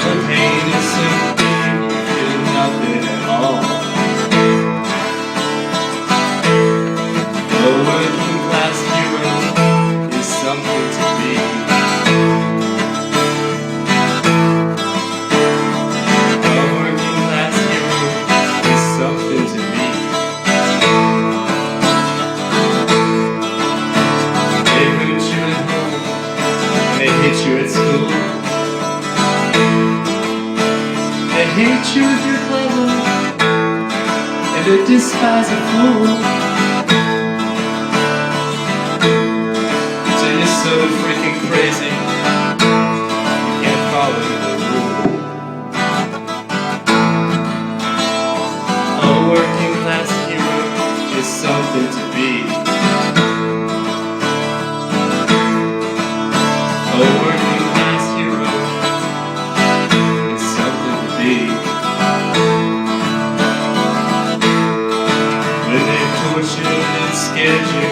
The pain is so deep, you feel nothing at all. A working class hero is something to be. A working class hero is something to be. They hurt you at home, and they hit you at school. They hate you if you're clever, and they despise a fool. So you're so freaking crazy, you can't follow the rule. A working class hero is something to be. A working class hero is something to be. When they've tortured and scared you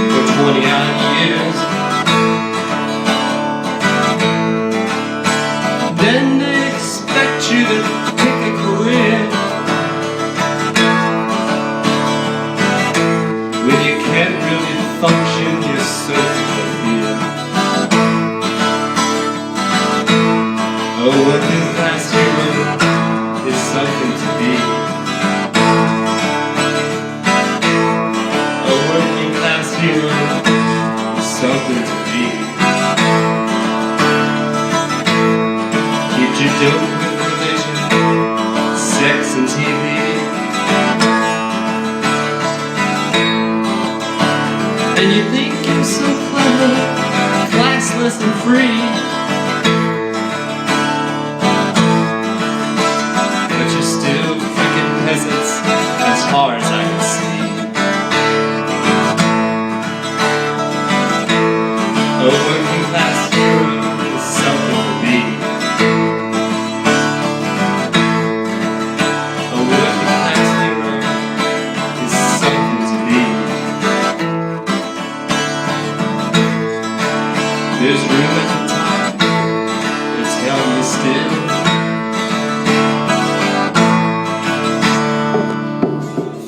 for 20-odd years, then they expect you to pick a career. When you can't really function, you're searching for fear. A working class hero is something to be. A working class hero is something to be. Keep your dope with religion, sex and TV. And you think you're so clever, classless and free. But you're still freaking peasants as far as I can see. A working class hero is something to be. A working class hero is something to be. There's room at the top, but tell me still.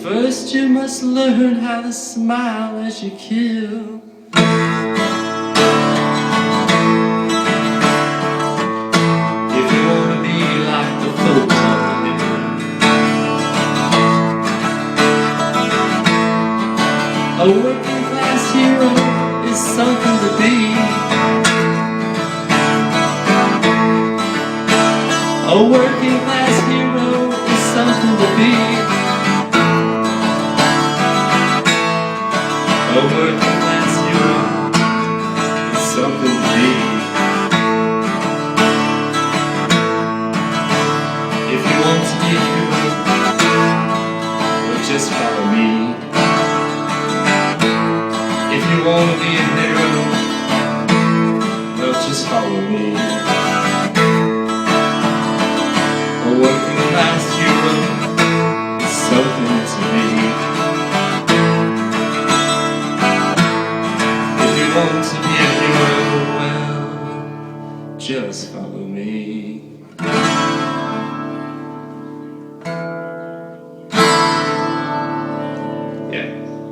First you must learn how to smile as you kill. If you want to be like the folks on the hill. A working class hero is something to be. A working class hero is something to be. A working class hero is something to be. If you want to be a hero, well, just follow me. If you want to be a hero, well, just follow me. A working class hero is something to be. If you want to be a hero, well, just follow me.